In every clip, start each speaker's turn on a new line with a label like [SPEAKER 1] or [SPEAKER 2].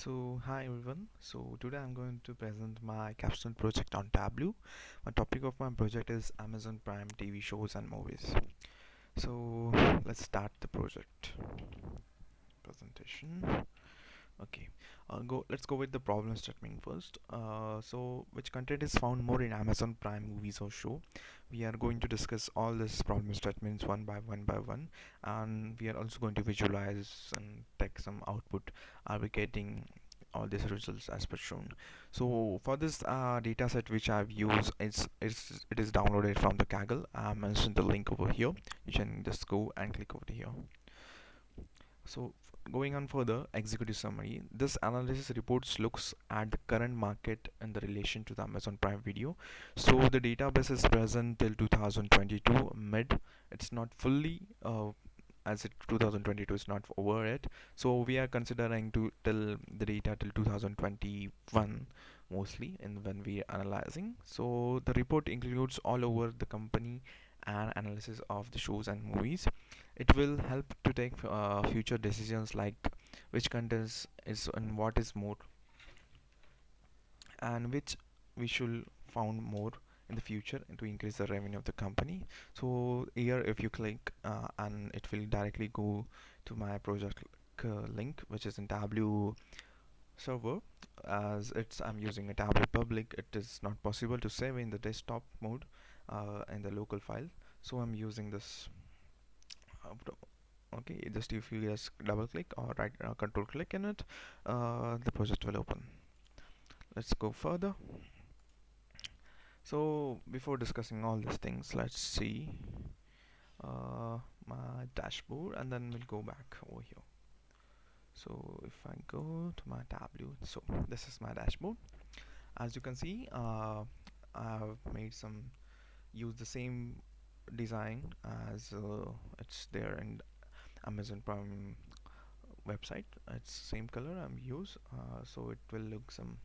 [SPEAKER 1] Hi everyone. Today I'm going to present my capstone project on Tableau. The topic of my project is Amazon Prime TV shows and movies. So, let's start the project presentation. Okay, let's go with the problem statement first. Which content is found more in Amazon Prime movies or show? We are going to discuss all these problem statements one by one, and we are also going to visualize and take some output. Are we getting all these results as per shown? So for this data set which I've used, it is downloaded from the Kaggle. I mentioned the link over here. You can just go and click over here. So going on further, executive summary. This analysis reports looks at the current market in the relation to the Amazon Prime Video. So the database is present till 2022 mid. It's not fully as it 2022 is not over yet. So we are considering to till the data till 2021 mostly in when we are analyzing. So the report includes all over the company and analysis of the shows and movies. It will help to take future decisions like which content is and what is more and which we should found more in the future to increase the revenue of the company. So here if you click and it will directly go to my project link which is in Tableau server. As it's I'm using a Tableau public, it is not possible to save in the desktop mode in the local file, so I'm using this okay. Just if you just double click or right control click in it, the project will open. Let's go further. So before discussing all these things, let's see my dashboard and then we'll go back over here. So if I go to my Tableau, so this is my dashboard. As you can see, I've made some use the same design as it's there in Amazon Prime website. It's same color I'm use, so it will look some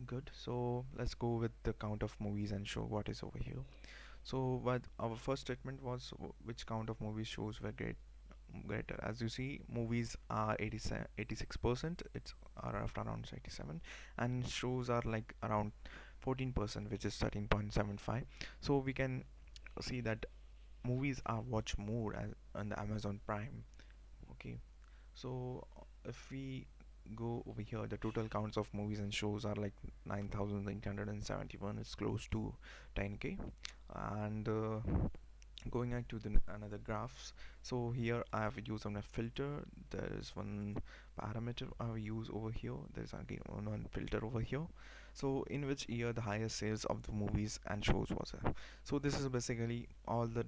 [SPEAKER 1] good. So let's go with the count of movies and show what is over here. So what our first statement was, which count of movies shows were greater. As you see, movies are 86%, it's around 87, and shows are like around 14%, which is 13.75. So we can see that movies are watched more as on the Amazon Prime. Okay, so if we go over here, the total counts of movies and shows are like 9,871. It's close to 10k. And going on to the another graphs. So here I have used on a filter. There is one parameter I have used over here. There's again one filter over here. So in which year the highest sales of the movies and shows was there. So this is basically all the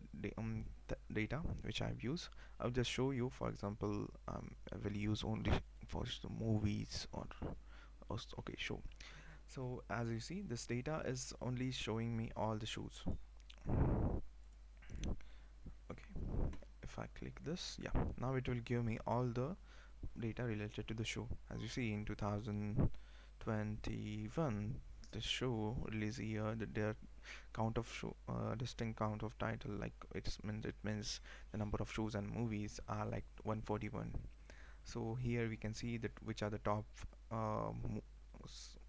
[SPEAKER 1] data which I've used. I'll just show you. For example, I will use only for the movies or okay, show. So as you see, this data is only showing me all the shows. Okay, if I click this, yeah, now it will give me all the data related to the show. As you see, in 2021, the show release year, their count of show, distinct count of title, like it means the number of shows and movies are like 141. So here we can see that which are the top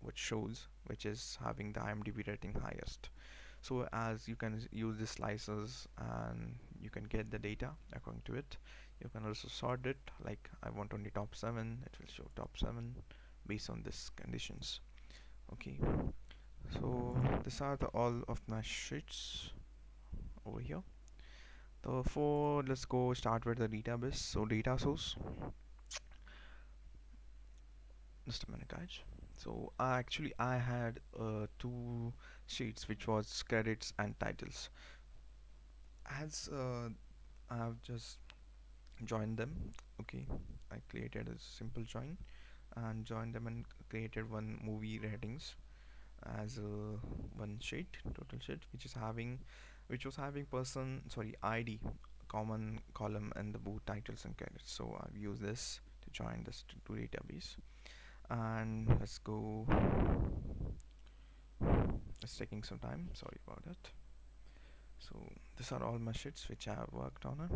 [SPEAKER 1] which shows which is having the IMDb rating highest. So as you can use the slices and you can get the data according to it. You can also sort it, like I want only top 7, it will show top 7 based on this conditions. Okay, so these are the all of my sheets over here. So for let's go start with the database. So data source, just a minute guys. So I had two sheets which was credits and titles. As I have just joined them. Okay, I created a simple join and joined them and created one movie ratings as one sheet, total sheet, which was having person, sorry, ID, common column and the both titles and credits. So I've used this to join this to database. And let's go. It's taking some time, sorry about that. So these are all my sheets which I have worked on it.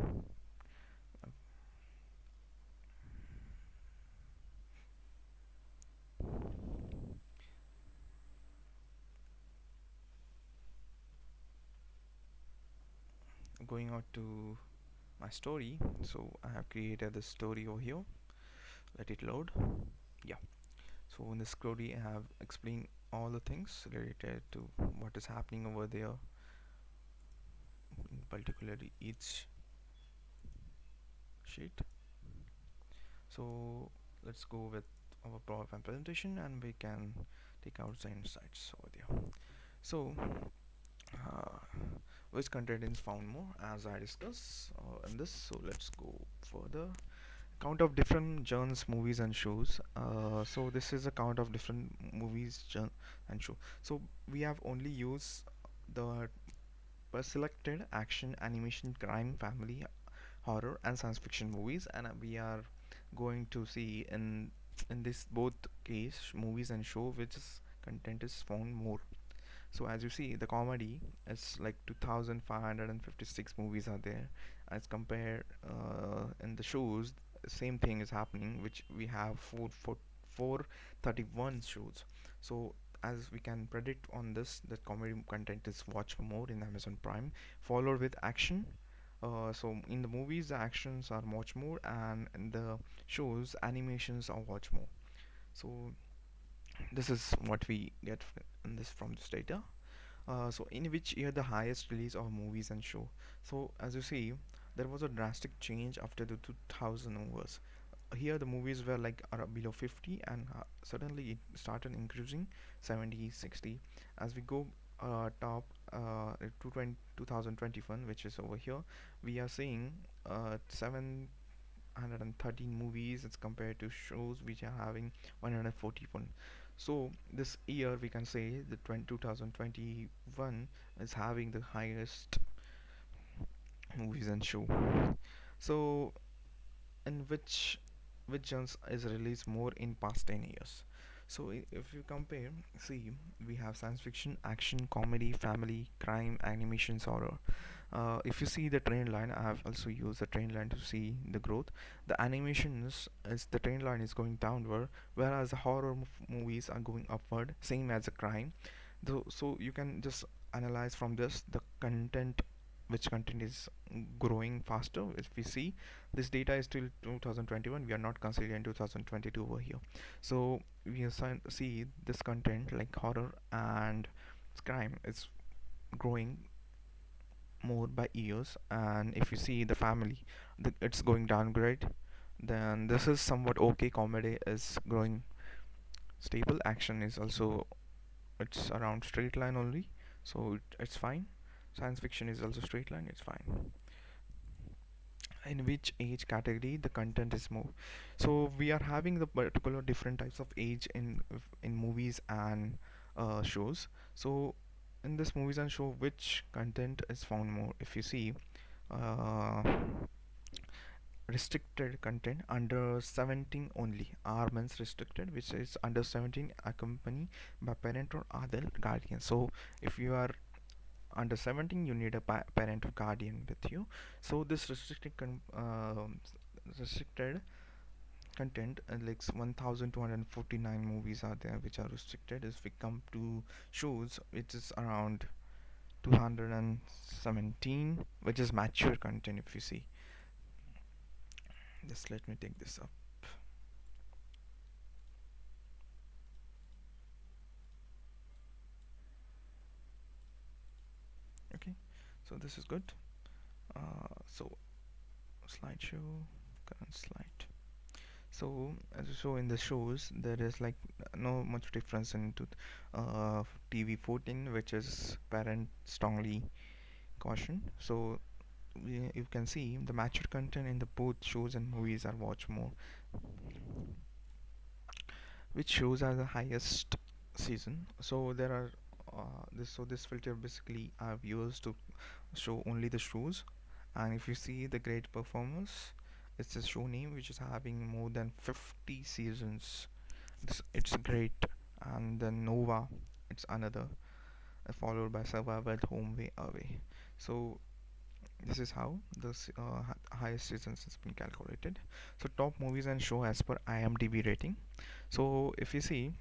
[SPEAKER 1] going out to my story. So I have created this story over here. Let it load. Yeah. So in this story, I have explained all the things related to what is happening over there, in particularly each sheet. So let's go with our PowerPoint presentation, and we can take out the insights over there. So uh, which content is found more, as I discussed in this. So let's go further. Count of different genres, movies and shows. So this is a count of different movies and show. So we have only used the selected action, animation, crime, family, horror and science fiction movies, and we are going to see in this both case movies and show which content is found more. So as you see, the comedy is like 2,556 movies are there, as compared in the shows, same thing is happening, which we have 431 shows. So as we can predict on this, that comedy content is watched more in Amazon Prime, followed with action. So in the movies, the actions are much more, and in the shows, animations are much more. So this is what we get in this from this data. So in which year the highest release of movies and show. So as you see, there was a drastic change after the 2000 overs. Here the movies were like below 50, and suddenly it started increasing 70, 60. As we go top to 2021, which is over here, we are seeing 713 movies as compared to shows which are having 141. So this year we can say the 2021 is having the highest movies and show. So in which genres is released more in past 10 years. So if you compare, see, we have science fiction, action, comedy, family, crime, animations, horror. If you see the trend line, I have also used the trend line to see the growth. The animations is the trend line is going downward, whereas the horror movies are going upward, same as the crime. So you can just analyze from this the content, which content is growing faster. If we see, this data is till 2021, we are not considering 2022 over here. So we see this content like horror and crime is growing more by years, and if you see the family, it's going downgrade. Then this is somewhat okay, comedy is growing stable, action is also, it's around straight line only, so it's fine. Science fiction is also straight line, it's fine. In which age category the content is more. So we are having the particular different types of age in movies and shows. So in this movies and show, which content is found more, if you see, uh, restricted content under 17 only are means restricted, which is under 17 accompanied by parent or other guardian. So if you are under 17, you need a parent or guardian with you. So this restricted content, like 1249 movies are there which are restricted. If we come to shows, which is around 217, which is mature content. If you see, just let me take this up. Okay, so this is good. So slideshow, current slide. So as you saw in the shows, there is like no much difference into TV 14, which is parent strongly caution. So you can see the mature content in the both shows and movies are watched more. Which shows are the highest season? So there are this filter basically I've used to show only the shows, and if you see the great performance, it's a show name which is having more than 50 seasons. It's great. And then Nova, it's another, followed by Survival, Home, Way, Away. So this is how the highest seasons has been calculated. So top movies and show as per IMDb rating. So if you see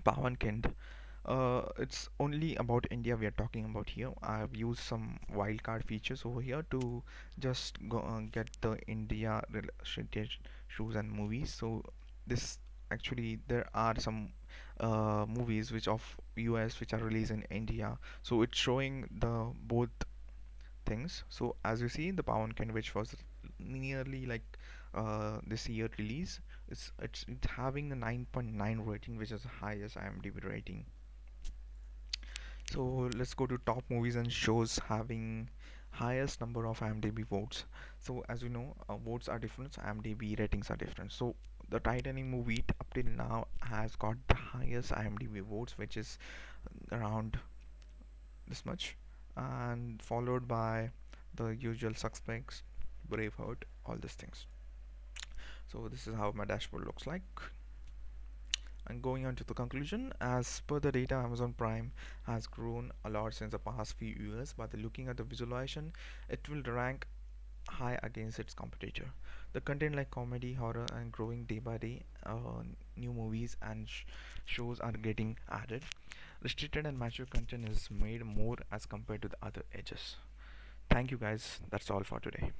[SPEAKER 1] Pawan Kind, It's only about India we are talking about here. I've used some wildcard features over here to just go get the India related shows and movies. So this actually there are some movies which of US which are released in India. So it's showing the both things. So as you see, the Pawankan, which was nearly like this year release, it's having a 9.9 rating, which is the highest IMDb rating. So let's go to top movies and shows having highest number of IMDb votes. So as you know, votes are different, so IMDb ratings are different. So the Titanic movie up till now has got the highest IMDb votes, which is around this much, and followed by the usual suspects, Braveheart, all these things. So this is how my dashboard looks like. And going on to the conclusion, as per the data, Amazon Prime has grown a lot since the past few years, but looking at the visualization, it will rank high against its competitor. The content like comedy, horror, and growing day by day, new movies and shows are getting added. Restricted and mature content is made more as compared to the other edges. Thank you guys. That's all for today.